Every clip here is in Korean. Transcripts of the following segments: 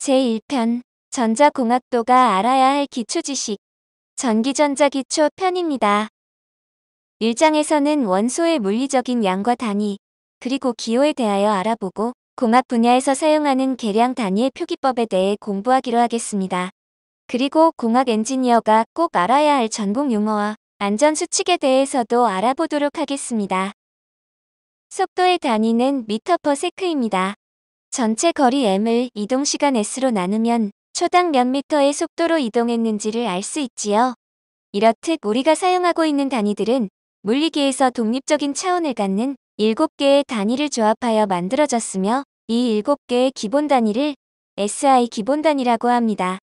제1편 전자공학도가 알아야 할 기초지식 전기전자기초 편입니다. 1장에서는 원소의 물리적인 양과 단위, 그리고 기호에 대하여 알아보고 공학 분야에서 사용하는 계량 단위의 표기법에 대해 공부하기로 하겠습니다. 그리고 공학 엔지니어가 꼭 알아야 할 전공 용어와 안전수칙에 대해서도 알아보도록 하겠습니다. 속도의 단위는 미터/세크입니다. 전체 거리 m을 이동시간 s로 나누면 초당 몇 미터의 속도로 이동했는지를 알 수 있지요. 이렇듯 우리가 사용하고 있는 단위들은 물리계에서 독립적인 차원을 갖는 7개의 단위를 조합하여 만들어졌으며 이 7개의 기본 단위를 SI 기본 단위라고 합니다.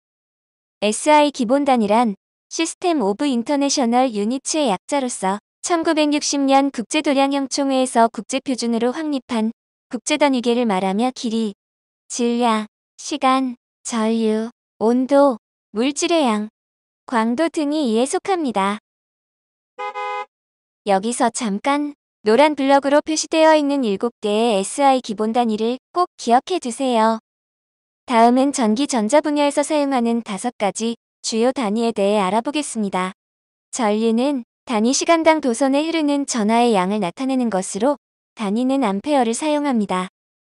SI 기본 단위란 시스템 오브 인터내셔널 유니츠의 약자로서 1960년 국제도량형총회에서 국제표준으로 확립한 국제단위계를 말하며 길이, 질량, 시간, 전류, 온도, 물질의 양, 광도 등이 이에 속합니다. 여기서 잠깐 노란 블럭으로 표시되어 있는 7개의 SI 기본 단위를 꼭 기억해 두세요. 다음은 전기 전자 분야에서 사용하는 5가지 주요 단위에 대해 알아보겠습니다. 전류는 단위 시간당 도선에 흐르는 전하의 양을 나타내는 것으로 단위는 암페어를 사용합니다.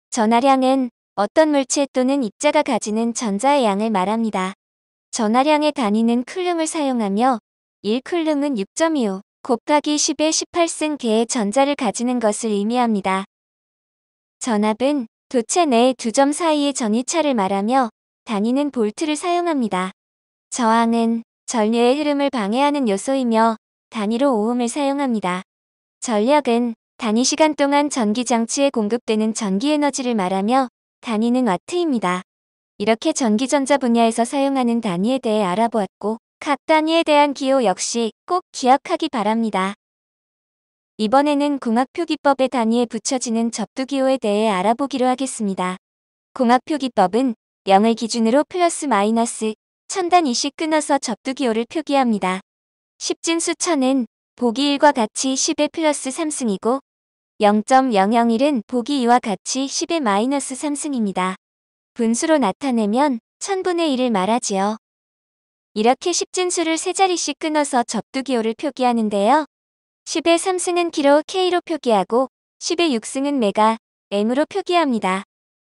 전하량은 어떤 물체 또는 입자가 가지는 전자의 양을 말합니다. 전하량의 단위는 쿨름을 사용하며 1쿨름은 6.25 곱하기 10의 18승 개의 전자를 가지는 것을 의미합니다. 전압은 도체 내의 두 점 사이의 전위차를 말하며 단위는 볼트를 사용합니다. 저항은 전류의 흐름을 방해하는 요소이며 단위로 오음을 사용합니다. 전력은 단위 시간 동안 전기장치에 공급되는 전기에너지를 말하며 단위는 와트입니다. 이렇게 전기전자 분야에서 사용하는 단위에 대해 알아보았고 각 단위에 대한 기호 역시 꼭 기억하기 바랍니다. 이번에는 공학표기법의 단위에 붙여지는 접두기호에 대해 알아보기로 하겠습니다. 공학표기법은 0을 기준으로 플러스 마이너스 1000단위씩 끊어서 접두기호를 표기합니다. 10진수 1000은 보기 1과 같이 10의 플러스 3승이고 0.001은 보기 2와 같이 10의 마이너스 3승입니다. 분수로 나타내면 1000분의 1을 말하지요. 이렇게 10진수를 3자리씩 끊어서 접두기호를 표기하는데요. 10의 3승은 k로 K로 표기하고 10의 6승은 메가 M으로 표기합니다.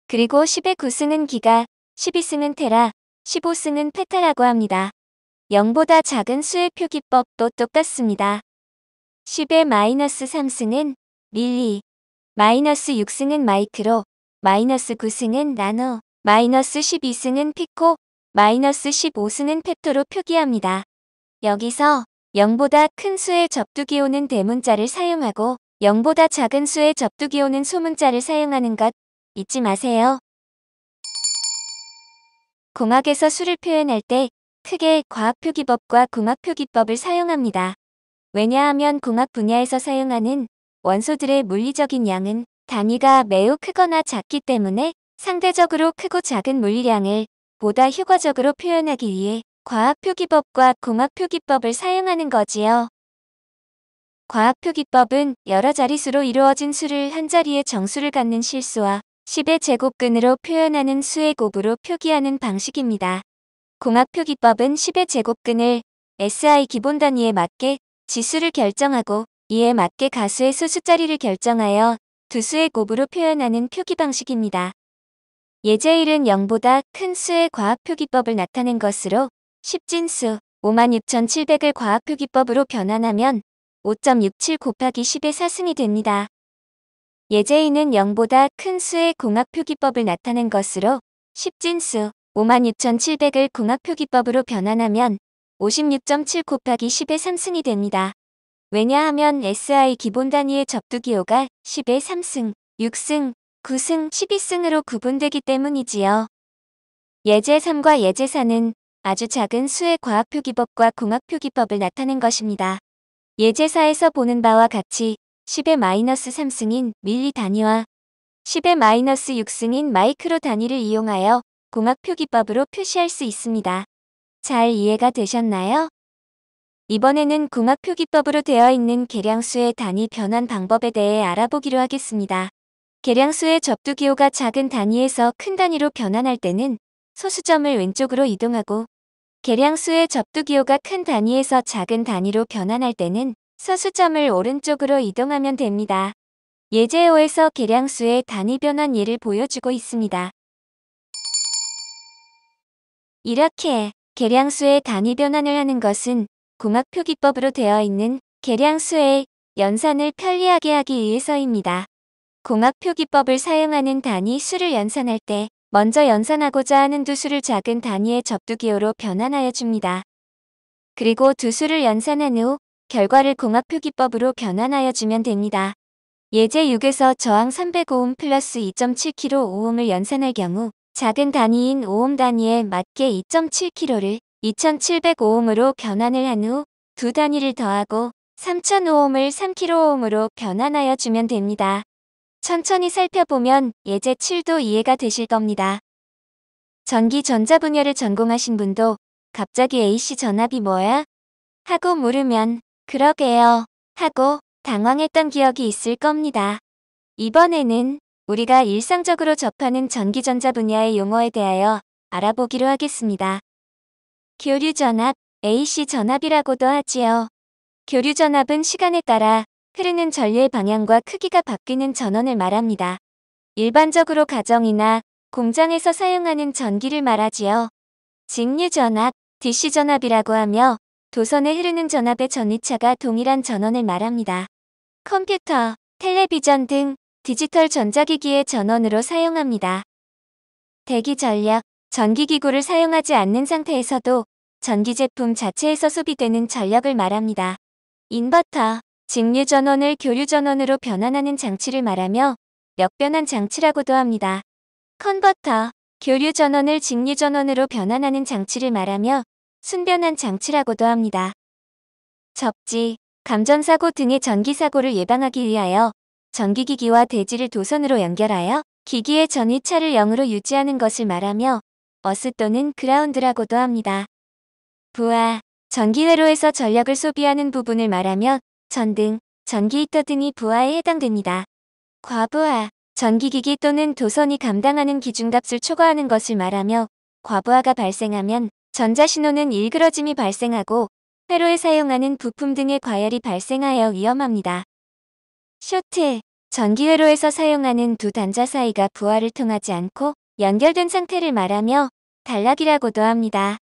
그리고 10의 9승은 기가, 12승은 테라, 15승은 페타라고 합니다. 0보다 작은 수의 표기법도 똑같습니다. 10의 마이너스 3승은 밀리, 마이너스 6승은 마이크로, 마이너스 9승은 나노, 마이너스 12승은 피코, 마이너스 15승은 펩토로 표기합니다. 여기서 0보다 큰 수의 접두기호는 대문자를 사용하고 0보다 작은 수의 접두기호는 소문자를 사용하는 것 잊지 마세요. 공학에서 수를 표현할 때 크게 과학표기법과 공학표기법을 사용합니다. 왜냐하면 공학 분야에서 사용하는 원소들의 물리적인 양은 단위가 매우 크거나 작기 때문에 상대적으로 크고 작은 물리량을 보다 효과적으로 표현하기 위해 과학표기법과 공학표기법을 사용하는 거지요. 과학표기법은 여러 자릿수로 이루어진 수를 한 자리의 정수를 갖는 실수와 10의 제곱근으로 표현하는 수의 곱으로 표기하는 방식입니다. 공학표기법은 10의 제곱근을 SI 기본 단위에 맞게 지수를 결정하고 이에 맞게 가수의 소수자리를 결정하여 두 수의 곱으로 표현하는 표기 방식입니다. 예제 1은 0보다 큰 수의 과학표기법을 나타낸 것으로 10진수 56,700을 과학표기법으로 변환하면 5.67 곱하기 10의 4승이 됩니다. 예제 2는 0보다 큰 수의 공학표기법을 나타낸 것으로 10진수 56,700을 공학표기법으로 변환하면 56.7 곱하기 10의 3승이 됩니다. 왜냐하면 SI 기본 단위의 접두기호가 10의 3승, 6승, 9승, 12승으로 구분되기 때문이지요. 예제 3과 예제 4는 아주 작은 수의 과학표기법과 공학표기법을 나타낸 것입니다. 예제 4에서 보는 바와 같이 10의 마이너스 3승인 밀리 단위와 10의 마이너스 6승인 마이크로 단위를 이용하여 공학표기법으로 표시할 수 있습니다. 잘 이해가 되셨나요? 이번에는 공학표기법으로 되어 있는 계량수의 단위 변환 방법에 대해 알아보기로 하겠습니다. 계량수의 접두기호가 작은 단위에서 큰 단위로 변환할 때는 소수점을 왼쪽으로 이동하고 계량수의 접두기호가 큰 단위에서 작은 단위로 변환할 때는 소수점을 오른쪽으로 이동하면 됩니다. 예제 5에서 계량수의 단위 변환 예를 보여주고 있습니다. 이렇게 계량수의 단위 변환을 하는 것은 공학표기법으로 되어 있는 계량수의 연산을 편리하게 하기 위해서입니다. 공학표기법을 사용하는 단위 수를 연산할 때 먼저 연산하고자 하는 두 수를 작은 단위의 접두기호로 변환하여 줍니다. 그리고 두 수를 연산한 후 결과를 공학표기법으로 변환하여 주면 됩니다. 예제 6에서 저항 300오hm 플러스 2.7kΩ을 연산할 경우 작은 단위인 오hm 단위에 맞게 2.7kg를 2700ohm으로 변환을 한 후 두 단위를 더하고 3000ohm을 3kΩ으로 변환하여 주면 됩니다. 천천히 살펴보면 예제 7도 이해가 되실 겁니다. 전기 전자 분야를 전공하신 분도 갑자기 AC 전압이 뭐야? 하고 물으면 그러게요 하고 당황했던 기억이 있을 겁니다. 이번에는 우리가 일상적으로 접하는 전기전자 분야의 용어에 대하여 알아보기로 하겠습니다. 교류전압, AC 전압이라고도 하지요. 교류전압은 시간에 따라 흐르는 전류의 방향과 크기가 바뀌는 전원을 말합니다. 일반적으로 가정이나 공장에서 사용하는 전기를 말하지요. 직류전압, DC전압이라고 하며 도선에 흐르는 전압의 전위차가 동일한 전원을 말합니다. 컴퓨터, 텔레비전 등 디지털 전자기기의 전원으로 사용합니다. 대기전력, 전기기구를 사용하지 않는 상태에서도 전기제품 자체에서 소비되는 전력을 말합니다. 인버터, 직류전원을 교류전원으로 변환하는 장치를 말하며 역변환 장치라고도 합니다. 컨버터, 교류전원을 직류전원으로 변환하는 장치를 말하며 순변환 장치라고도 합니다. 접지, 감전사고 등의 전기사고를 예방하기 위하여 전기기기와 대지를 도선으로 연결하여 기기의 전위차를 0으로 유지하는 것을 말하며 어스 또는 그라운드라고도 합니다. 부하, 전기회로에서 전력을 소비하는 부분을 말하며 전등, 전기히터 등이 부하에 해당됩니다. 과부하, 전기기기 또는 도선이 감당하는 기준값을 초과하는 것을 말하며 과부하가 발생하면 전자신호는 일그러짐이 발생하고 회로에 사용하는 부품 등의 과열이 발생하여 위험합니다. 쇼트, 전기회로에서 사용하는 두 단자 사이가 부하를 통하지 않고 연결된 상태를 말하며 단락이라고도 합니다.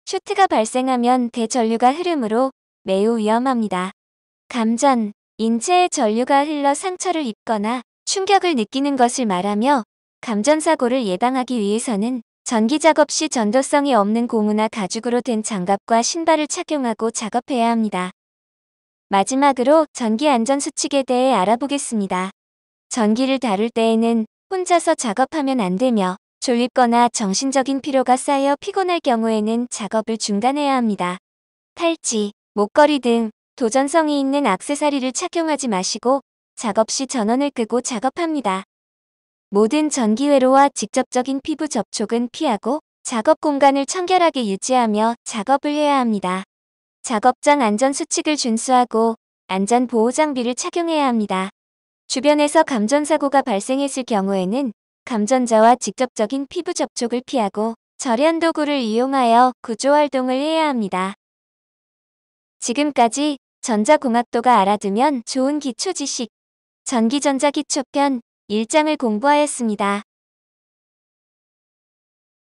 쇼트가 발생하면 대전류가 흐르므로 매우 위험합니다. 감전, 인체에 전류가 흘러 상처를 입거나 충격을 느끼는 것을 말하며 감전사고를 예방하기 위해서는 전기작업 시 전도성이 없는 고무나 가죽으로 된 장갑과 신발을 착용하고 작업해야 합니다. 마지막으로 전기 안전수칙에 대해 알아보겠습니다. 전기를 다룰 때에는 혼자서 작업하면 안 되며 졸립거나 정신적인 피로가 쌓여 피곤할 경우에는 작업을 중단해야 합니다. 팔찌, 목걸이 등 도전성이 있는 액세서리를 착용하지 마시고 작업 시 전원을 끄고 작업합니다. 모든 전기회로와 직접적인 피부 접촉은 피하고 작업 공간을 청결하게 유지하며 작업을 해야 합니다. 작업장 안전수칙을 준수하고 안전보호장비를 착용해야 합니다. 주변에서 감전사고가 발생했을 경우에는 감전자와 직접적인 피부 접촉을 피하고 절연도구를 이용하여 구조활동을 해야 합니다. 지금까지 전자공학도가 알아두면 좋은 기초지식 전기전자 기초편 1장을 공부하였습니다.